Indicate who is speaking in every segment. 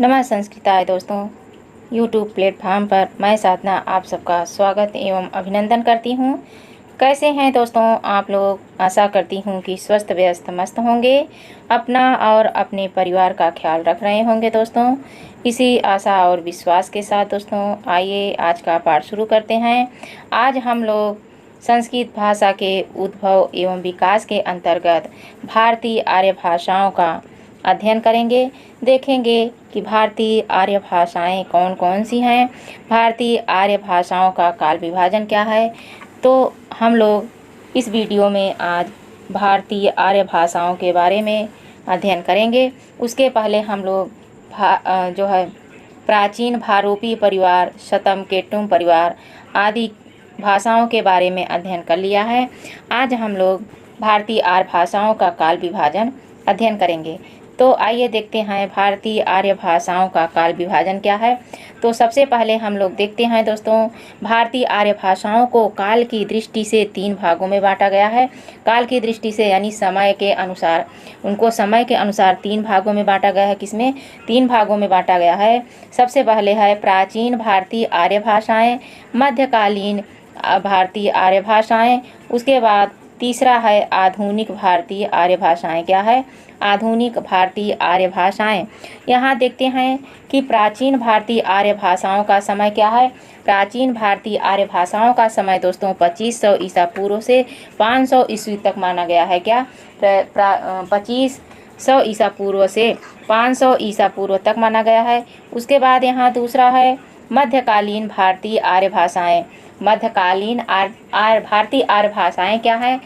Speaker 1: नमः संस्कृताय दोस्तों, यूट्यूब प्लेटफॉर्म पर मैं साधना आप सबका स्वागत एवं अभिनंदन करती हूँ। कैसे हैं दोस्तों आप लोग? आशा करती हूँ कि स्वस्थ व्यस्त मस्त होंगे, अपना और अपने परिवार का ख्याल रख रहे होंगे दोस्तों। इसी आशा और विश्वास के साथ दोस्तों आइए आज का पाठ शुरू करते हैं। आज हम लोग संस्कृत भाषा के उद्भव एवं विकास के अंतर्गत भारतीय आर्य भाषाओं का अध्ययन करेंगे। देखेंगे कि भारतीय आर्य भाषाएं कौन कौन सी हैं, भारतीय आर्य भाषाओं का काल विभाजन क्या है। तो हम लोग इस वीडियो में आज भारतीय आर्य भाषाओं के बारे में अध्ययन करेंगे। उसके पहले हम लोग जो है प्राचीन भारोपी परिवार, शतम केटुम परिवार आदि भाषाओं के बारे में अध्ययन कर लिया है। आज हम लोग भारतीय आर्य भाषाओं का काल विभाजन अध्ययन करेंगे। तो आइए देखते हैं भारतीय आर्य भाषाओं का काल विभाजन क्या है। तो सबसे पहले हम लोग देखते हैं दोस्तों, भारतीय आर्य भाषाओं को काल की दृष्टि से 3 भागों में बांटा गया है। काल की दृष्टि से यानी समय के अनुसार, उनको समय के अनुसार 3 भागों में बांटा गया है। किसमें? 3 भागों में बांटा गया है। सबसे पहले है प्राचीन भारतीय आर्य भाषाएं, मध्यकालीन भारतीय आर्य भाषाएं, उसके बाद तीसरा है आधुनिक भारतीय आर्य भाषाएं। क्या है? आधुनिक भारतीय आर्य भाषाएं। यहाँ देखते हैं कि प्राचीन भारतीय आर्य भाषाओं का समय क्या है। प्राचीन भारतीय आर्य भाषाओं का समय दोस्तों 2500 ईसा पूर्व से 500 ईस्वी तक माना गया है। क्या? 2500 ईसा पूर्व से 500 ईसा पूर्व तक माना गया है। उसके बाद यहाँ दूसरा है मध्यकालीन भारतीय आर्य भाषाएं। मध्यकालीन भारतीय आर्य भाषाएं क्या है?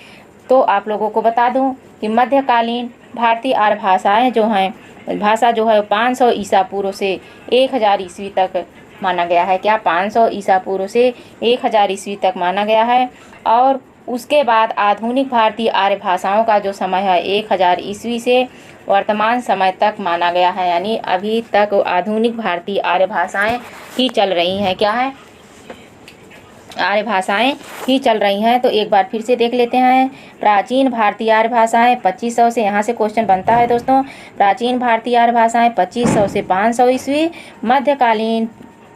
Speaker 1: तो आप लोगों को बता दूं कि मध्यकालीन भारतीय आर्य भाषाएं जो हैं, भाषा जो है 500 ईसा पूर्व से 1000 ईस्वी तक माना गया है। क्या? 500 ईसा पूर्व से 1000 ईस्वी तक माना गया है। और उसके बाद आधुनिक भारतीय आर्य भाषाओं का जो समय है 1000 ईस्वी से वर्तमान समय तक माना गया है। यानी अभी तक आधुनिक भारतीय आर्य भाषाएं ही चल रही हैं। क्या है? आर्य भाषाएं ही चल रही हैं। तो एक बार फिर से देख लेते हैं। प्राचीन भारतीय आर्य भाषाएं 2500 से, यहाँ से क्वेश्चन बनता है दोस्तों, प्राचीन भारतीय आर्य भाषाएं 2500 से 500 ईस्वी, मध्यकालीन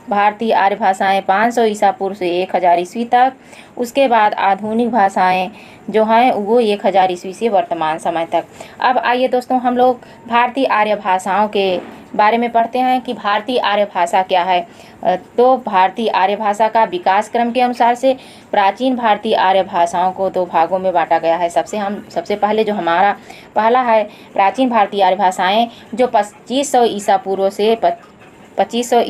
Speaker 1: भारतीय आर्य भाषाएं 500 ईसा पूर्व से 1000 ईस्वी तक, उसके बाद आधुनिक भाषाएं जो हैं वो 1000 ईस्वी से वर्तमान समय तक। अब आइए दोस्तों हम लोग भारतीय आर्य भाषाओं के बारे में पढ़ते हैं कि भारतीय आर्य भाषा क्या है। तो भारतीय आर्य भाषा का विकास क्रम के अनुसार से प्राचीन भारतीय आर्य भाषाओं को 2 भागों में बांटा गया है। सबसे पहले जो हमारा पहला है प्राचीन भारतीय आर्य भाषाएं जो 2500 ईसा पूर्व से 2500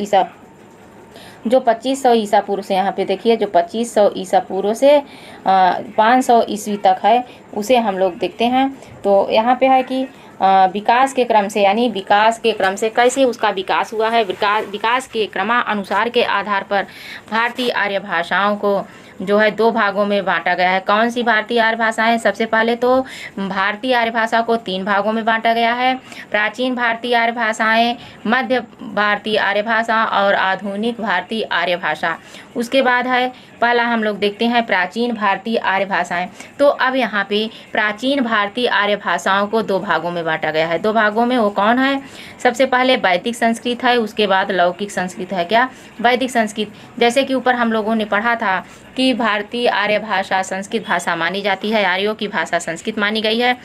Speaker 1: ईसा पूर्व से, यहाँ पे देखिए जो 2500 ईसा पूर्व से 500 ईस्वी तक है, उसे हम लोग देखते हैं। तो यहाँ पे है कि विकास के क्रम से, यानी विकास के क्रम से कैसे उसका विकास हुआ है, विकास के क्रमानुसार के आधार पर भारतीय आर्य भाषाओं को जो है 2 भागों में बांटा गया है। कौन सी भारतीय आर्य भाषाएं? सबसे पहले तो भारतीय आर्य भाषा को 3 भागों में बांटा गया है। प्राचीन भारतीय आर्य भाषाएं, मध्य भारतीय आर्य भाषा और आधुनिक भारतीय आर्य भाषा। उसके बाद है पहला हम लोग देखते हैं प्राचीन भारतीय आर्य भाषाएं। तो अब यहाँ पे प्राचीन भारतीय आर्य भाषाओं को 2 भागों में बांटा गया है। 2 भागों में वो कौन है? सबसे पहले वैदिक संस्कृत है, उसके बाद लौकिक संस्कृत है। क्या? वैदिक संस्कृत। जैसे कि ऊपर हम लोगों ने पढ़ा था कि भारतीय आर्य भाषा संस्कृत भाषा मानी जाती है, आर्यों की भाषा संस्कृत मानी गई है।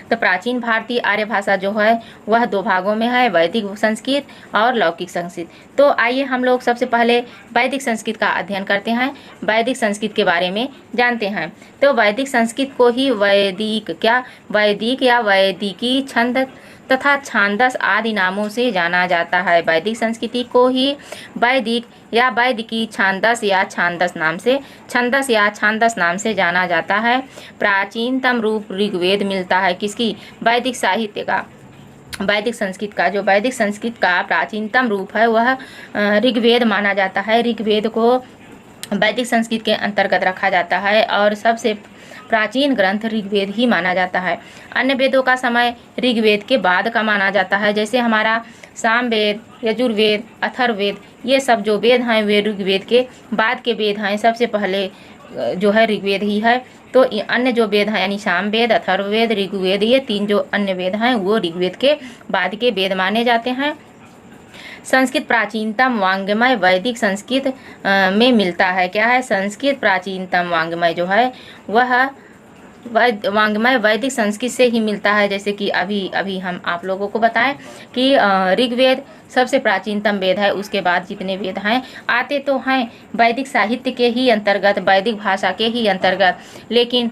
Speaker 1: तो प्राचीन भारतीय आर्य भाषा जो है वह 2 भागों में है, वैदिक संस्कृत और लौकिक संस्कृत। तो आइए हम लोग सबसे पहले वैदिक संस्कृत का अध्ययन करते हैं, वैदिक संस्कृत के बारे में जानते हैं। तो वैदिक संस्कृत को ही वैदिक या वैदिकी छंद तथा छांदस आदि नामों से जाना जाता है। वैदिक संस्कृति को ही वैदिक या वैदिकी छांदस या छांदस नाम से जाना जाता है। प्राचीनतम रूप ऋग्वेद मिलता है किसकी? वैदिक साहित्य का। वैदिक संस्कृत का प्राचीनतम रूप है वह ऋग्वेद माना जाता है। ऋग्वेद को वैदिक संस्कृत के अंतर्गत रखा जाता है और सबसे प्राचीन ग्रंथ ऋग्वेद ही माना जाता है। अन्य वेदों का समय ऋग्वेद के बाद का माना जाता है। जैसे हमारा सामवेद, यजुर्वेद, अथर्ववेद, ये सब जो वेद हैं वे ऋग्वेद के बाद के वेद हैं। सबसे पहले जो है ऋग्वेद ही है। तो अन्य जो वेद हैं यानी सामवेद, अथर्ववेद, ऋग्वेद, ये 3 जो अन्य वेद हैं वो ऋग्वेद के बाद के वेद माने जाते हैं। संस्कृत प्राचीनतम वाङ्मय वैदिक संस्कृत में मिलता है। क्या है? संस्कृत प्राचीनतम वाङ्मय जो है वह वाङ्मय वैदिक संस्कृत से ही मिलता है। जैसे कि अभी हम आप लोगों को बताएं कि ऋग्वेद सबसे प्राचीनतम वेद है, उसके बाद जितने वेद हैं आते तो हैं वैदिक साहित्य के ही अंतर्गत, वैदिक भाषा के ही अंतर्गत, लेकिन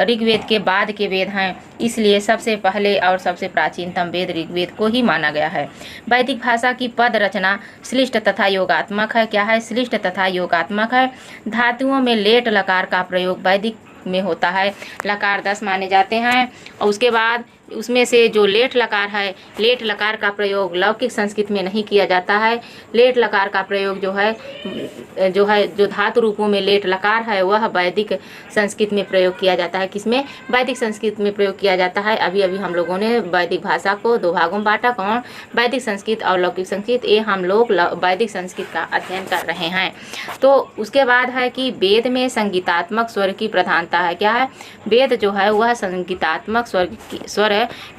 Speaker 1: ऋग्वेद के बाद के वेद हैं, इसलिए सबसे पहले और सबसे प्राचीनतम वेद ऋग्वेद को ही माना गया है। वैदिक भाषा की पद रचना श्लिष्ट तथा योगात्मक है। क्या है? श्लिष्ट तथा योगात्मक है। धातुओं में लेट लकार का प्रयोग वैदिक में होता है। लकार 10 माने जाते हैं और उसके बाद उसमें से जो लेट लकार है, लेट लकार का प्रयोग लौकिक संस्कृत में नहीं किया जाता है। लेट लकार का प्रयोग जो धातु रूपों में लेट लकार है वह वैदिक संस्कृत में प्रयोग किया जाता है। किसमें? वैदिक संस्कृत में प्रयोग किया जाता है। अभी हम लोगों ने वैदिक भाषा को 2 भागों में बांटा, कौन? वैदिक संस्कृत और लौकिक संस्कृत। ये हम लोग वैदिक संस्कृत का अध्ययन कर रहे हैं। तो उसके बाद है कि वेद में संगीतात्मक स्वर की प्रधानता है। क्या है? वेद जो है वह संगीतात्मक स्वर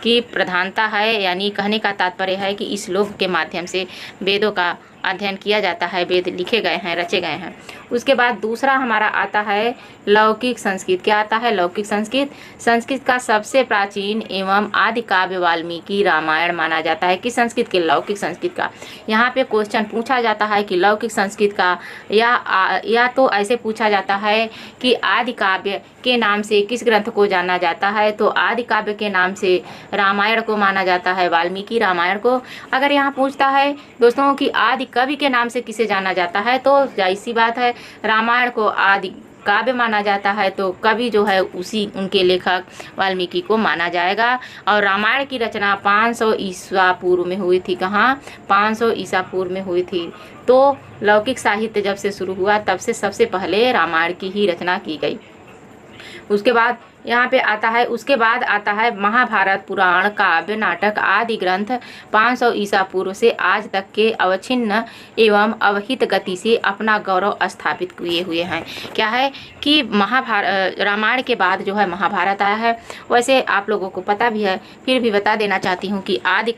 Speaker 1: की प्रधानता है। यानी कहने का तात्पर्य है कि इस श्लोक के माध्यम से वेदों का अध्ययन किया जाता है, वेद लिखे गए हैं, रचे गए हैं। उसके बाद दूसरा हमारा आता है लौकिक संस्कृत। क्या आता है? लौकिक संस्कृत। संस्कृत का सबसे प्राचीन एवं आदि काव्य वाल्मीकि रामायण माना जाता है। किस संस्कृत के? लौकिक संस्कृत का। यहाँ पे क्वेश्चन पूछा जाता है कि लौकिक संस्कृत का, या तो ऐसे पूछा जाता है कि आदि काव्य के नाम से किस ग्रंथ को जाना जाता है, तो आदि काव्य के नाम से रामायण को माना जाता है, वाल्मीकि रामायण को। अगर यहाँ पूछता है दोस्तों कि आदि कवि के नाम से किसे जाना जाता है, तो जाहिर सी बात है रामायण को आदि काव्य माना जाता है, तो कवि जो है उनके लेखक वाल्मीकि को माना जाएगा। और रामायण की रचना 500 ईसा पूर्व में हुई थी। कहाँ? 500 ईसा पूर्व में हुई थी। तो लौकिक साहित्य जब से शुरू हुआ तब से सबसे पहले रामायण की ही रचना की गई। उसके बाद यहाँ पे आता है, उसके बाद आता है महाभारत, पुराण, काव्य, नाटक आदि ग्रंथ 500 ईसा पूर्व से आज तक के अवच्छिन्न एवं अवहित गति से अपना गौरव स्थापित किए हुए हैं। क्या है कि रामायण के बाद जो है महाभारत आया है। वैसे आप लोगों को पता भी है, फिर भी बता देना चाहती हूँ कि आदि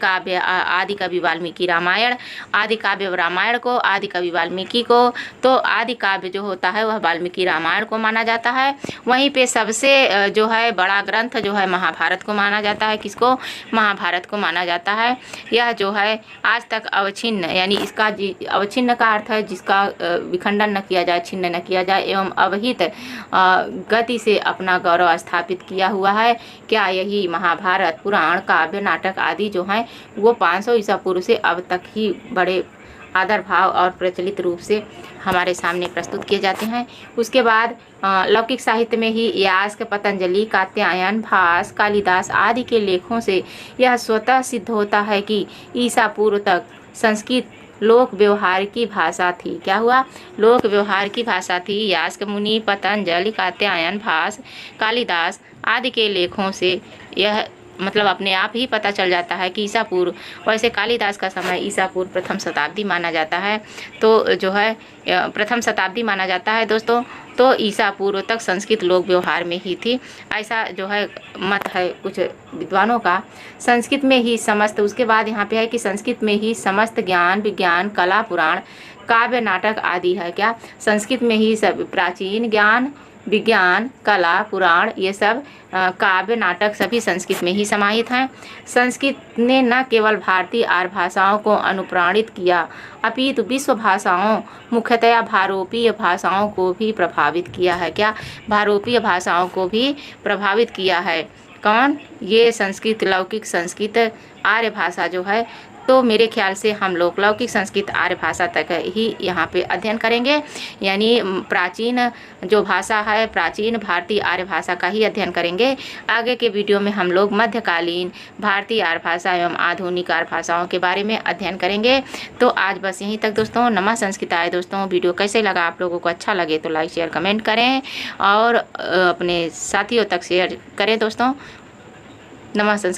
Speaker 1: कवि वाल्मीकि रामायण, आदि काव्य रामायण को, आदि कवि वाल्मीकि को, तो आदि काव्य जो होता है वह वाल्मीकि रामायण को माना जाता है। वहीं पे सबसे जो है बड़ा ग्रंथ जो है महाभारत को माना जाता है। किसको? महाभारत को माना जाता है। यह जो है आज तक अवच्छिन्न, यानी इसका अवच्छिन्न का अर्थ है जिसका विखंडन न किया जाए, छिन्न न किया जाए, एवं अवहित गति से अपना गौरव स्थापित किया हुआ है। क्या? यही महाभारत, पुराण, काव्य, नाटक आदि जो हैं वो 500 ईसा पूर्व से अब तक ही बड़े आदर भाव और प्रचलित रूप से हमारे सामने प्रस्तुत किए जाते हैं। उसके बाद लौकिक साहित्य में ही यास्क, पतंजलि, कात्यायन, भास, कालिदास आदि के लेखों से यह स्वतः सिद्ध होता है कि ईसा पूर्व तक संस्कृत लोक व्यवहार की भाषा थी। क्या हुआ? लोक व्यवहार की भाषा थी। यास्क मुनि, पतंजलि, कात्यायन, भास, कालिदास आदि के लेखों से यह मतलब अपने आप ही पता चल जाता है कि ईसा पूर्व, वैसे कालिदास का समय ईसा पूर्व प्रथम शताब्दी माना जाता है। तो जो है प्रथम शताब्दी माना जाता है दोस्तों। तो ईसा पूर्व तक संस्कृत लोक व्यवहार में ही थी, ऐसा जो है मत है कुछ विद्वानों का। संस्कृत में ही समस्त, उसके बाद यहाँ पे है कि संस्कृत में ही समस्त ज्ञान, विज्ञान, कला, पुराण, काव्य, नाटक आदि है। क्या? संस्कृत में ही सब प्राचीन ज्ञान, विज्ञान, कला, पुराण, ये सब काव्य, नाटक सभी संस्कृत में ही समाहित हैं। संस्कृत ने न केवल भारतीय आर्य भाषाओं को अनुप्राणित किया, अपितु विश्व भाषाओं, मुख्यतया भारोपीय भाषाओं को भी प्रभावित किया है। क्या? भारोपीय भाषाओं को भी प्रभावित किया है। कौन? ये संस्कृत, लौकिक संस्कृत आर्य भाषा जो है। तो मेरे ख्याल से हम लोग लौकिक संस्कृत आर्य भाषा तक ही यहाँ पे अध्ययन करेंगे, यानी प्राचीन जो भाषा है, प्राचीन भारतीय आर्य भाषा का ही अध्ययन करेंगे। आगे के वीडियो में हम लोग मध्यकालीन भारतीय आर्य भाषा एवं आधुनिक आर्य भाषाओं के बारे में अध्ययन करेंगे। तो आज बस यहीं तक दोस्तों। नमः संस्कृताय दोस्तों। वीडियो कैसे लगा? आप लोगों को अच्छा लगे तो लाइक, शेयर, कमेंट करें और अपने साथियों तक शेयर करें दोस्तों। नमः संस्कृत।